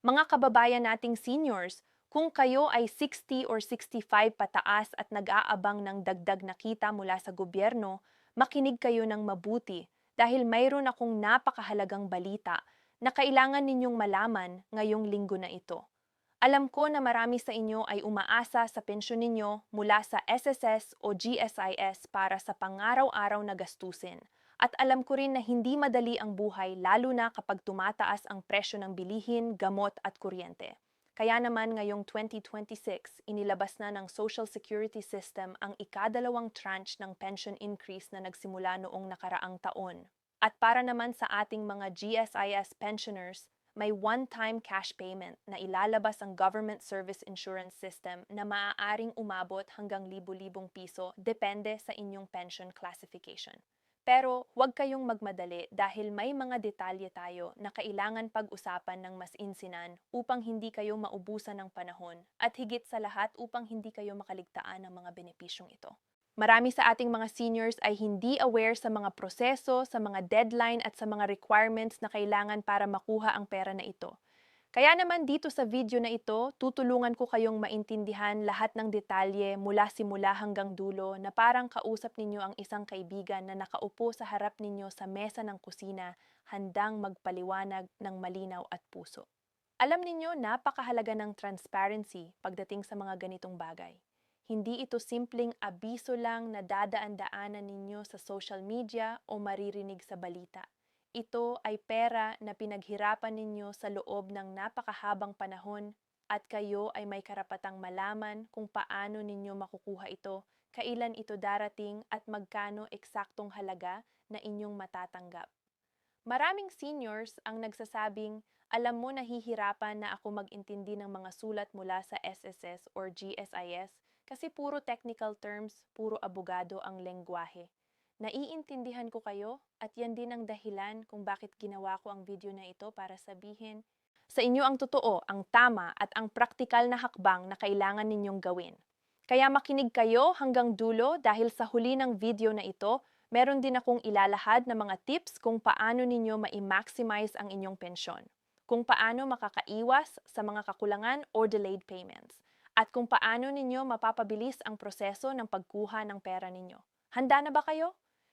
Mga kababayan nating seniors, kung kayo ay 60 or 65 pataas at nag-aabang ng dagdag na kita mula sa gobyerno, makinig kayo ng mabuti dahil mayroon akong napakahalagang balita na kailangan ninyong malaman ngayong linggo na ito. Alam ko na marami sa inyo ay umaasa sa pensyon ninyo mula sa SSS o GSIS para sa pangaraw-araw na gastusin. At alam ko rin na hindi madali ang buhay lalo na kapag tumataas ang presyo ng bilihin, gamot at kuryente. Kaya naman ngayong 2026, inilabas na ng Social Security System ang ikadalawang tranche ng pension increase na nagsimula noong nakaraang taon. At para naman sa ating mga GSIS pensioners, may one-time cash payment na ilalabas ang Government Service Insurance System na maaaring umabot hanggang libo-libong piso depende sa inyong pension classification. Pero huwag kayong magmadali dahil may mga detalye tayo na kailangan pag-usapan ng mas insinan upang hindi kayo maubusan ng panahon at higit sa lahat upang hindi kayo makaligtaan ng mga benepisyong ito. Marami sa ating mga seniors ay hindi aware sa mga proseso, sa mga deadline at sa mga requirements na kailangan para makuha ang pera na ito. Kaya naman dito sa video na ito, tutulungan ko kayong maintindihan lahat ng detalye mula simula hanggang dulo na parang kausap ninyo ang isang kaibigan na nakaupo sa harap ninyo sa mesa ng kusina, handang magpaliwanag ng malinaw at puso. Alam ninyo, napakahalaga ng transparency pagdating sa mga ganitong bagay. Hindi ito simpleng abiso lang na dadaan-daanan ninyo sa social media o maririnig sa balita. Ito ay pera na pinaghirapan ninyo sa loob ng napakahabang panahon at kayo ay may karapatang malaman kung paano ninyo makukuha ito, kailan ito darating at magkano eksaktong halaga na inyong matatanggap. Maraming seniors ang nagsasabing, alam mo nahihirapan na ako mag-intindi ng mga sulat mula sa SSS or GSIS kasi puro technical terms, puro abogado ang lengguwahe. Naiintindihan ko kayo at yan din ang dahilan kung bakit ginawa ko ang video na ito para sabihin sa inyo ang totoo, ang tama at ang praktikal na hakbang na kailangan ninyong gawin. Kaya makinig kayo hanggang dulo dahil sa huli ng video na ito, meron din akong ilalahad na mga tips kung paano ninyo ma-maximize ang inyong pensyon, kung paano makakaiwas sa mga kakulangan or delayed payments, at kung paano ninyo mapapabilis ang proseso ng pagkuha ng pera ninyo. Handa na ba kayo?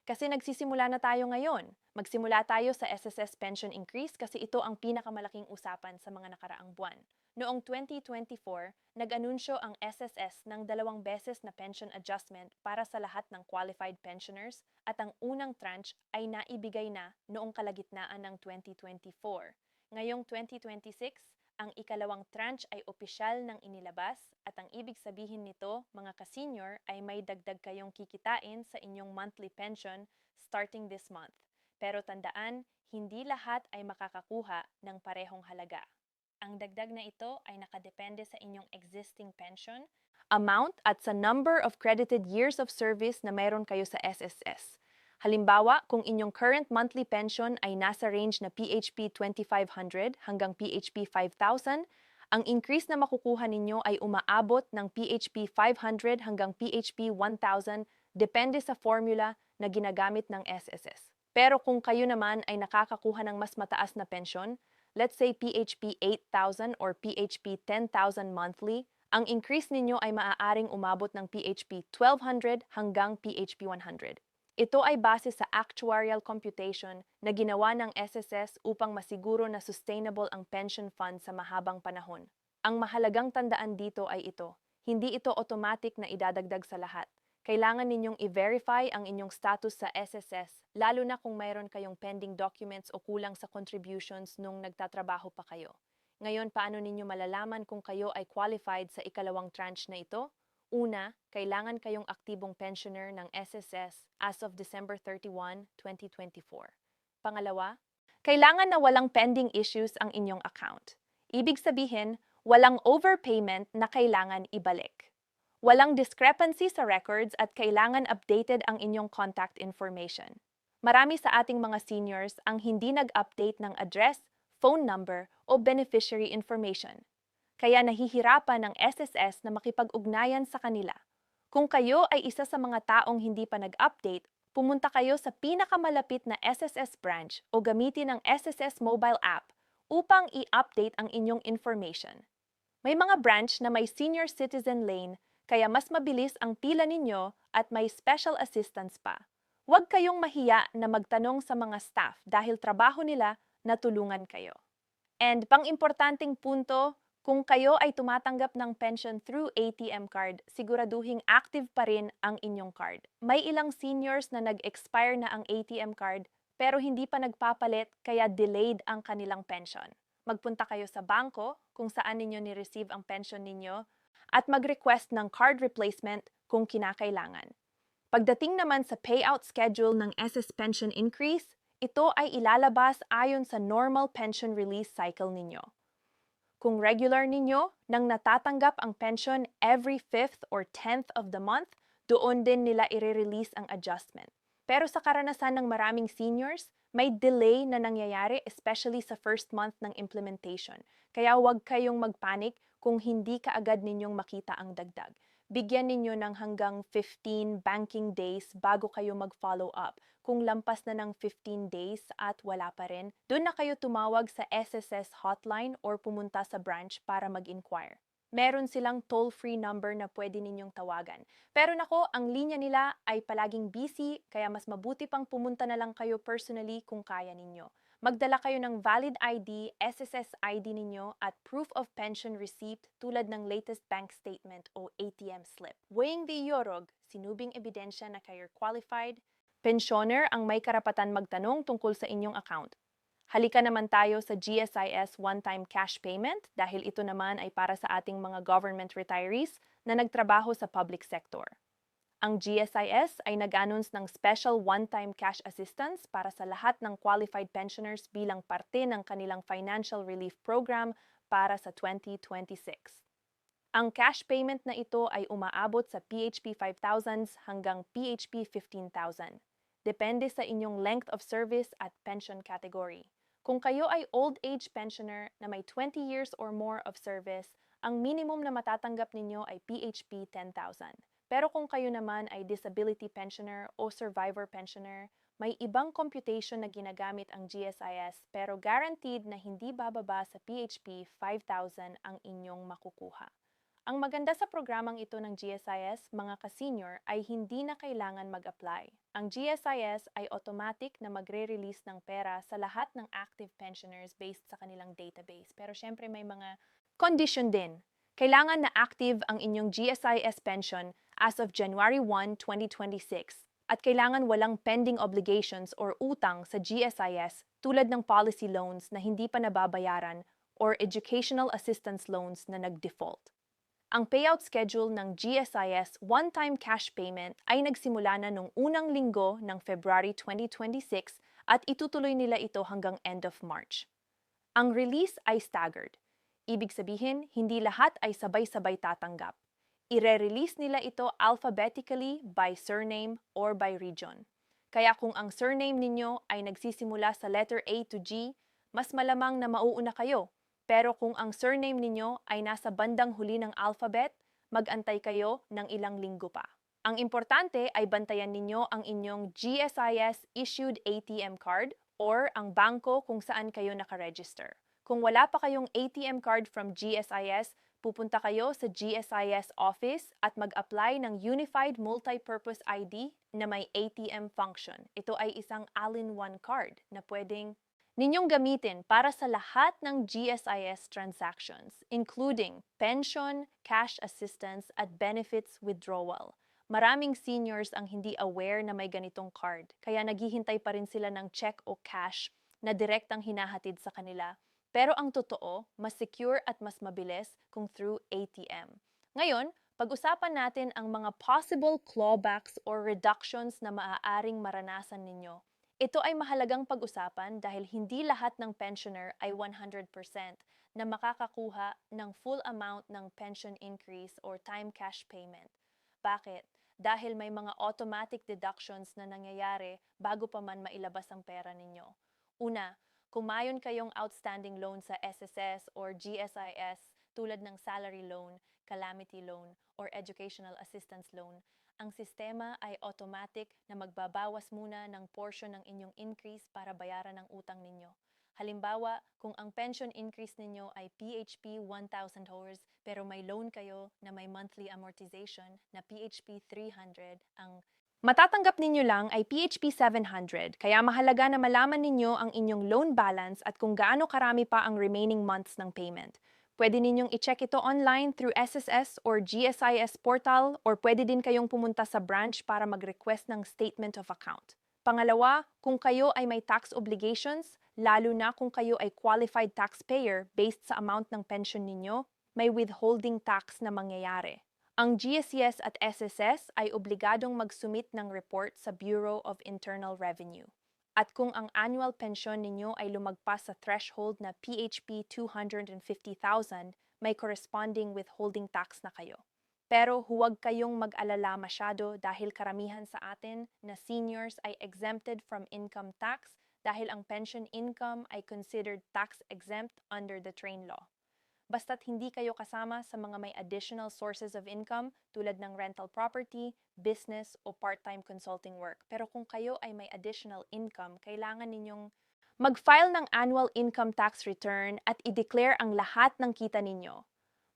Kasi nagsisimula na tayo ngayon. Magsimula tayo sa SSS pension increase kasi ito ang pinakamalaking usapan sa mga nakaraang buwan. Noong 2024, nag-anunsyo ang SSS ng 2 beses na pension adjustment para sa lahat ng qualified pensioners at ang unang tranche ay naibigay na noong kalagitnaan ng 2024. Ngayong 2026, ang ikalawang tranche ay opisyal ng inilabas at ang ibig sabihin nito, mga ka-senior, ay may dagdag kayong kikitain sa inyong monthly pension starting this month. Pero tandaan, hindi lahat ay makakakuha ng parehong halaga. Ang dagdag na ito ay nakadepende sa inyong existing pension, amount at sa number of credited years of service na mayroon kayo sa SSS. Halimbawa, kung inyong current monthly pension ay nasa range na PHP 2,500 hanggang PHP 5,000, ang increase na makukuha ninyo ay umaabot ng PHP 500 hanggang PHP 1,000 depende sa formula na ginagamit ng SSS. Pero kung kayo naman ay nakakakuha ng mas mataas na pensyon, let's say PHP 8,000 or PHP 10,000 monthly, ang increase ninyo ay maaaring umabot ng PHP 1,200 hanggang PHP 100. Ito ay base sa actuarial computation na ginawa ng SSS upang masiguro na sustainable ang pension fund sa mahabang panahon. Ang mahalagang tandaan dito ay ito, hindi ito automatic na idadagdag sa lahat. Kailangan ninyong i-verify ang inyong status sa SSS, lalo na kung mayroon kayong pending documents o kulang sa contributions nung nagtatrabaho pa kayo. Ngayon, paano ninyo malalaman kung kayo ay qualified sa ikalawang tranche na ito? Una, kailangan kayong aktibong pensioner ng SSS as of December 31, 2024. Pangalawa, kailangan na walang pending issues ang inyong account. Ibig sabihin, walang overpayment na kailangan ibalik. Walang discrepancy sa records at kailangan updated ang inyong contact information. Marami sa ating mga seniors ang hindi nag-update ng address, phone number o beneficiary information. Kaya nahihirapan ng SSS na makipag-ugnayan sa kanila. Kung kayo ay isa sa mga taong hindi pa nag-update, pumunta kayo sa pinakamalapit na SSS branch o gamitin ang SSS mobile app upang i-update ang inyong information. May mga branch na may senior citizen lane, kaya mas mabilis ang pila ninyo at may special assistance pa. Huwag kayong mahiya na magtanong sa mga staff dahil trabaho nila na tulungan kayo. And pang-importanting punto, kung kayo ay tumatanggap ng pension through ATM card, siguraduhing active pa rin ang inyong card. May ilang seniors na nag-expire na ang ATM card pero hindi pa nagpapalit kaya delayed ang kanilang pension. Magpunta kayo sa bangko kung saan ninyo ni-receive ang pension ninyo at mag-request ng card replacement kung kinakailangan. Pagdating naman sa payout schedule ng SS Pension Increase, ito ay ilalabas ayon sa normal pension release cycle ninyo. Kung regular ninyo nang natatanggap ang pension every 5th or 10th of the month, doon din nila i-release ang adjustment. Pero sa karanasan ng maraming seniors, may delay na nangyayari especially sa first month ng implementation. Kaya huwag kayong magpanik kung hindi kaagad ninyong makita ang dagdag. Bigyan ninyo ng hanggang 15 banking days bago kayo mag-follow up. Kung lampas na ng 15 days at wala pa rin, doon na kayo tumawag sa SSS hotline or pumunta sa branch para mag-inquire. Meron silang toll-free number na pwede ninyong tawagan. Pero nako, ang linya nila ay palaging busy, kaya mas mabuti pang pumunta na lang kayo personally kung kaya ninyo. Magdala kayo ng valid ID, SSS ID ninyo at proof of pension receipt tulad ng latest bank statement o ATM slip. Weighing the iyorog, sinubing ebidensya na kayo qualified. Pensioner ang may karapatan magtanong tungkol sa inyong account. Halika naman tayo sa GSIS one-time cash payment dahil ito naman ay para sa ating mga government retirees na nagtrabaho sa public sector. Ang GSIS ay nag-announce ng special one-time cash assistance para sa lahat ng qualified pensioners bilang parte ng kanilang financial relief program para sa 2026. Ang cash payment na ito ay umaabot sa PHP 5,000 hanggang PHP 15,000. Depende sa inyong length of service at pension category. Kung kayo ay old age pensioner na may 20 years or more of service, ang minimum na matatanggap ninyo ay PHP 10,000. Pero kung kayo naman ay disability pensioner o survivor pensioner, may ibang computation na ginagamit ang GSIS pero guaranteed na hindi bababa sa PHP 5,000 ang inyong makukuha. Ang maganda sa programang ito ng GSIS, mga ka-senior, ay hindi na kailangan mag-apply. Ang GSIS ay automatic na magre-release ng pera sa lahat ng active pensioners based sa kanilang database. Pero syempre may mga condition din. Kailangan na active ang inyong GSIS pension as of January 1, 2026 at kailangan walang pending obligations or utang sa GSIS tulad ng policy loans na hindi pa nababayaran or educational assistance loans na nag-default. Ang payout schedule ng GSIS one-time cash payment ay nagsimula na noong unang linggo ng February 2026 at itutuloy nila ito hanggang end of March. Ang release ay staggered. Ibig sabihin, hindi lahat ay sabay-sabay tatanggap. Ire-release nila ito alphabetically by surname or by region. Kaya kung ang surname ninyo ay nagsisimula sa letter A to G, mas malamang na mauuna kayo. Pero kung ang surname ninyo ay nasa bandang huli ng alphabet, mag-antay kayo ng ilang linggo pa. Ang importante ay bantayan ninyo ang inyong GSIS-issued ATM card or ang bangko kung saan kayo nakaregister. Kung wala pa kayong ATM card from GSIS, pupunta kayo sa GSIS office at mag-apply ng Unified Multipurpose ID na may ATM function. Ito ay isang all-in-one card na pwedeng ninyong gamitin para sa lahat ng GSIS transactions, including pension, cash assistance, at benefits withdrawal. Maraming seniors ang hindi aware na may ganitong card, kaya naghihintay pa rin sila ng check o cash na direktang hinahatid sa kanila. Pero ang totoo, mas secure at mas mabilis kung through ATM. Ngayon, pag-usapan natin ang mga possible clawbacks or reductions na maaaring maranasan ninyo. Ito ay mahalagang pag-usapan dahil hindi lahat ng pensioner ay 100% na makakakuha ng full amount ng pension increase or time cash payment. Bakit? Dahil may mga automatic deductions na nangyayari bago pa man mailabas ang pera ninyo. Una, kung mayon kayong outstanding loan sa SSS or GSIS tulad ng salary loan, calamity loan, or educational assistance loan, ang sistema ay automatic na magbabawas muna ng portion ng inyong increase para bayaran ang utang ninyo. Halimbawa, kung ang pension increase ninyo ay PHP 1,000 hours pero may loan kayo na may monthly amortization na PHP 300, ang matatanggap ninyo lang ay PHP 700, kaya mahalaga na malaman ninyo ang inyong loan balance at kung gaano karami pa ang remaining months ng payment. Pwede ninyong i-check ito online through SSS or GSIS portal or pwede din kayong pumunta sa branch para mag-request ng statement of account. Pangalawa, kung kayo ay may tax obligations, lalo na kung kayo ay qualified taxpayer based sa amount ng pension ninyo, may withholding tax na mangyayari. Ang GSES at SSS ay obligadong mag-submit ng report sa Bureau of Internal Revenue. At kung ang annual pensyon ninyo ay lumagpas sa threshold na PHP 250,000, may corresponding withholding tax na kayo. Pero huwag kayong mag-alala masyado dahil karamihan sa atin na seniors ay exempted from income tax dahil ang pension income ay considered tax-exempt under the Train Law. Basta't hindi kayo kasama sa mga may additional sources of income tulad ng rental property, business o part-time consulting work. Pero kung kayo ay may additional income, kailangan ninyong mag-file ng annual income tax return at i-declare ang lahat ng kita ninyo.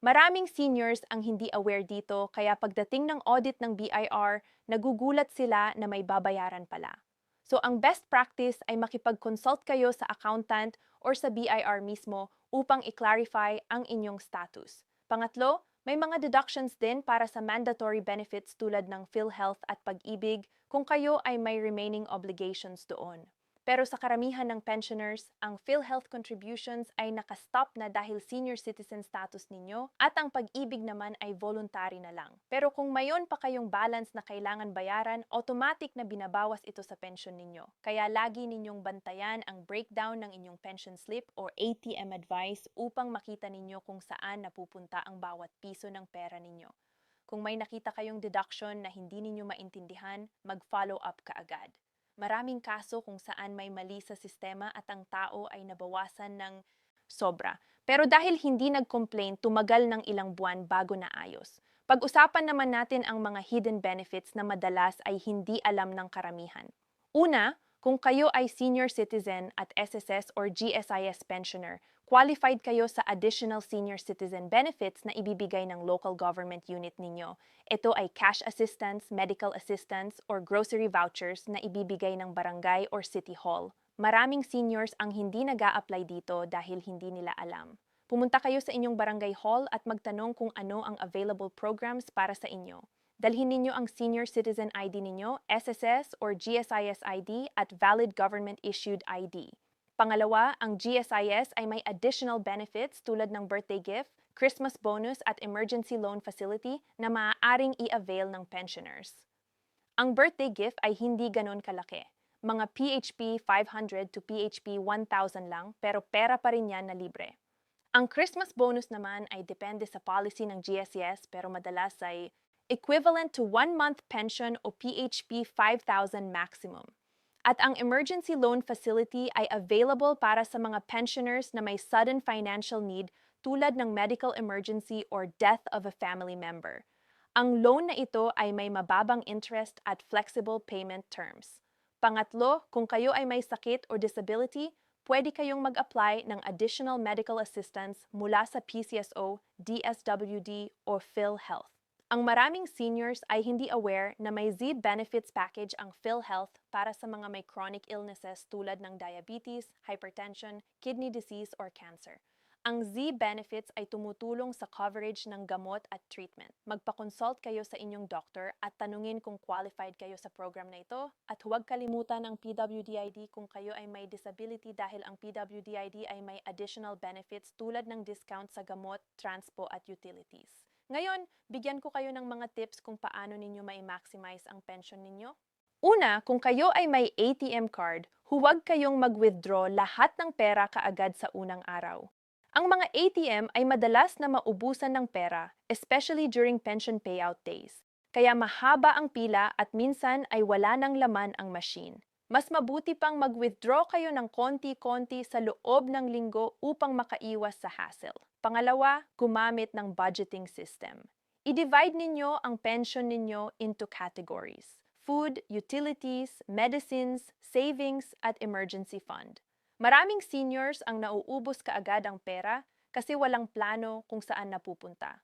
Maraming seniors ang hindi aware dito kaya pagdating ng audit ng BIR, nagugulat sila na may babayaran pala. So ang best practice ay makipag-consult kayo sa accountant or sa BIR mismo upang i-clarify ang inyong status. Pangatlo, may mga deductions din para sa mandatory benefits tulad ng PhilHealth at Pag-ibig kung kayo ay may remaining obligations doon. Pero sa karamihan ng pensioners, ang PhilHealth contributions ay nakastop na dahil senior citizen status ninyo at ang Pag-ibig naman ay voluntary na lang. Pero kung mayon pa kayong balance na kailangan bayaran, automatic na binabawas ito sa pension ninyo. Kaya lagi ninyong bantayan ang breakdown ng inyong pension slip or ATM advice upang makita ninyo kung saan napupunta ang bawat piso ng pera ninyo. Kung may nakita kayong deduction na hindi ninyo maintindihan, mag-follow up kaagad. Maraming kaso kung saan may mali sa sistema at ang tao ay nabawasan ng sobra. Pero dahil hindi nag-complain, tumagal ng ilang buwan bago naayos. Pag-usapan naman natin ang mga hidden benefits na madalas ay hindi alam ng karamihan. Una, kung kayo ay senior citizen at SSS or GSIS pensioner, qualified kayo sa additional senior citizen benefits na ibibigay ng local government unit ninyo. Ito ay cash assistance, medical assistance, or grocery vouchers na ibibigay ng barangay or city hall. Maraming seniors ang hindi nag-a-apply dito dahil hindi nila alam. Pumunta kayo sa inyong barangay hall at magtanong kung ano ang available programs para sa inyo. Dalhin ninyo ang Senior Citizen ID ninyo, SSS or GSIS ID at valid government-issued ID. Pangalawa, ang GSIS ay may additional benefits tulad ng birthday gift, Christmas bonus at emergency loan facility na maaaring i-avail ng pensioners. Ang birthday gift ay hindi ganon kalaki. Mga PHP 500 to PHP 1,000 lang pero pera pa rin yan na libre. Ang Christmas bonus naman ay depende sa policy ng GSIS pero madalas ay equivalent to 1-month pension o PHP 5,000 maximum. At ang emergency loan facility ay available para sa mga pensioners na may sudden financial need tulad ng medical emergency or death of a family member. Ang loan na ito ay may mababang interest at flexible payment terms. Pangatlo, kung kayo ay may sakit o disability, pwede kayong mag-apply ng additional medical assistance mula sa PCSO, DSWD o PhilHealth. Ang maraming seniors ay hindi aware na may Z benefits package ang PhilHealth para sa mga may chronic illnesses tulad ng diabetes, hypertension, kidney disease, or cancer. Ang Z benefits ay tumutulong sa coverage ng gamot at treatment. Magpa-consult kayo sa inyong doctor at tanungin kung qualified kayo sa program na ito at huwag kalimutan ang PWD-ID kung kayo ay may disability dahil ang PWD-ID ay may additional benefits tulad ng discount sa gamot, transpo at utilities. Ngayon, bigyan ko kayo ng mga tips kung paano ninyo ma-maximize ang pension ninyo. Una, kung kayo ay may ATM card, huwag kayong mag-withdraw lahat ng pera kaagad sa unang araw. Ang mga ATM ay madalas na maubusan ng pera, especially during pension payout days. Kaya mahaba ang pila at minsan ay wala ng laman ang machine. Mas mabuti pang mag-withdraw kayo ng konti-konti sa loob ng linggo upang makaiwas sa hassle. Pangalawa, gumamit ng budgeting system. I-divide ninyo ang pension ninyo into categories: food, utilities, medicines, savings, at emergency fund. Maraming seniors ang nauubos kaagad ang pera kasi walang plano kung saan napupunta.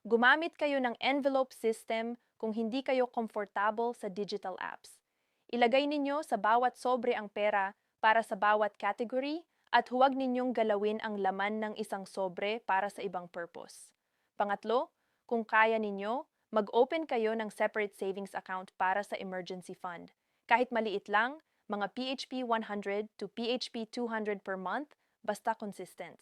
Gumamit kayo ng envelope system kung hindi kayo comfortable sa digital apps. Ilagay ninyo sa bawat sobre ang pera para sa bawat category at huwag ninyong galawin ang laman ng isang sobre para sa ibang purpose. Pangatlo, kung kaya ninyo, mag-open kayo ng separate savings account para sa emergency fund. Kahit maliit lang, mga PHP 100 to PHP 200 per month, basta consistent.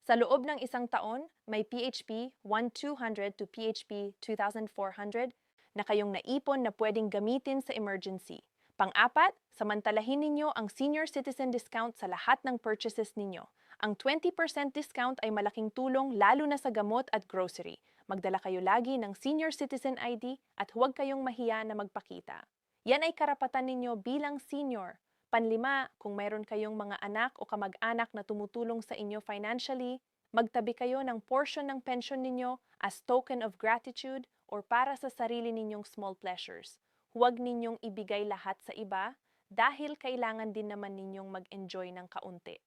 Sa loob ng isang taon, may PHP 1200 to PHP 2400 na kayong naipon na pwedeng gamitin sa emergency. Pang-apat, samantalahin ninyo ang senior citizen discount sa lahat ng purchases ninyo. Ang 20% discount ay malaking tulong lalo na sa gamot at grocery. Magdala kayo lagi ng senior citizen ID at huwag kayong mahiya na magpakita. Yan ay karapatan ninyo bilang senior. Panlima, kung mayroon kayong mga anak o kamag-anak na tumutulong sa inyo financially, magtabi kayo ng portion ng pension ninyo as token of gratitude or para sa sarili ninyong small pleasures. Huwag ninyong ibigay lahat sa iba dahil kailangan din naman ninyong mag-enjoy ng kaunti.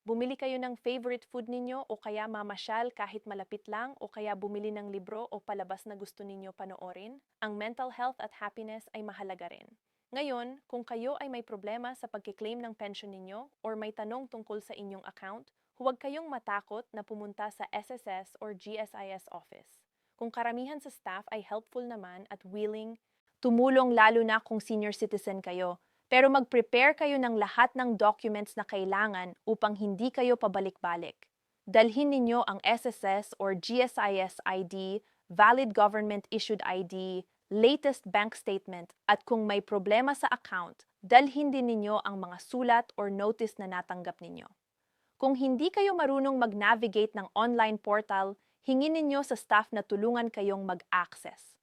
Bumili kayo ng favorite food ninyo o kaya mamasyal kahit malapit lang o kaya bumili ng libro o palabas na gusto ninyo panoorin. Ang mental health at happiness ay mahalaga rin. Ngayon, kung kayo ay may problema sa pagkiklaim ng pension ninyo or may tanong tungkol sa inyong account, huwag kayong matakot na pumunta sa SSS or GSIS office. Kung karamihan sa staff ay helpful naman at willing tumulong lalo na kung senior citizen kayo, pero mag-prepare kayo ng lahat ng documents na kailangan upang hindi kayo pabalik-balik. Dalhin ninyo ang SSS or GSIS ID, valid government-issued ID, latest bank statement, at kung may problema sa account, dalhin din ninyo ang mga sulat or notice na natanggap ninyo. Kung hindi kayo marunong mag-navigate ng online portal, hingin ninyo sa staff na tulungan kayong mag-access.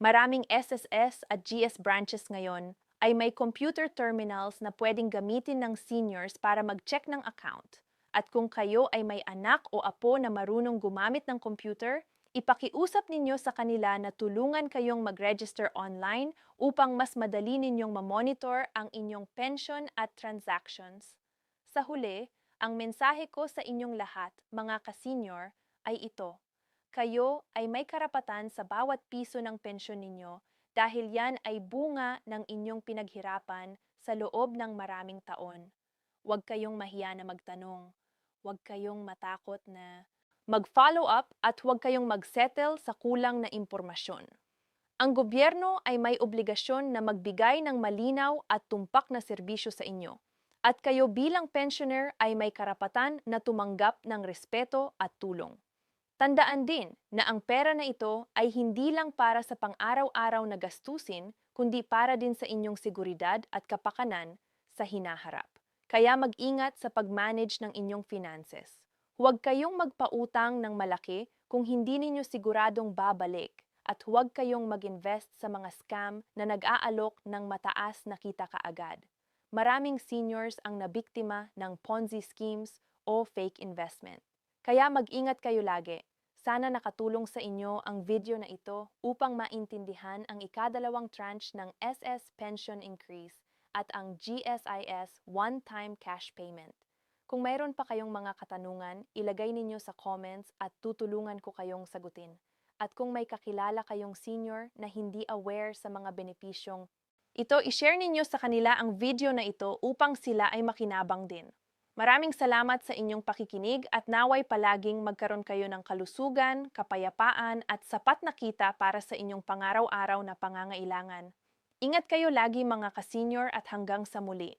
Maraming SSS at GS branches ngayon ay may computer terminals na pwedeng gamitin ng seniors para mag-check ng account. At kung kayo ay may anak o apo na marunong gumamit ng computer, ipakiusap ninyo sa kanila na tulungan kayong mag-register online upang mas madali ninyong ma-monitor ang inyong pension at transactions. Sa huli, ang mensahe ko sa inyong lahat, mga ka-senior, ay ito. Kayo ay may karapatan sa bawat piso ng pensyon ninyo dahil yan ay bunga ng inyong pinaghirapan sa loob ng maraming taon. Huwag kayong mahiya na magtanong. Huwag kayong matakot na mag-follow up at huwag kayong mag-settle sa kulang na impormasyon. Ang gobyerno ay may obligasyon na magbigay ng malinaw at tumpak na serbisyo sa inyo. At kayo bilang pensioner ay may karapatan na tumanggap ng respeto at tulong. Tandaan din na ang pera na ito ay hindi lang para sa pang-araw-araw na gastusin, kundi para din sa inyong seguridad at kapakanan sa hinaharap. Kaya mag-ingat sa pag-manage ng inyong finances. Huwag kayong magpautang ng malaki kung hindi ninyo siguradong babalik at huwag kayong mag-invest sa mga scam na nag-aalok ng mataas na kita kaagad. Maraming seniors ang nabiktima ng Ponzi schemes o fake investment. Kaya mag-ingat kayo lagi. Sana nakatulong sa inyo ang video na ito upang maintindihan ang ikadalawang tranche ng SS Pension Increase at ang GSIS one-time cash payment. Kung mayroon pa kayong mga katanungan, ilagay ninyo sa comments at tutulungan ko kayong sagutin. At kung may kakilala kayong senior na hindi aware sa mga benepisyong ito, i-share ninyo sa kanila ang video na ito upang sila ay makinabang din. Maraming salamat sa inyong pakikinig at naway palaging magkaroon kayo ng kalusugan, kapayapaan at sapat na kita para sa inyong pangaraw-araw na pangangailangan. Ingat kayo lagi mga ka-senior at hanggang sa muli.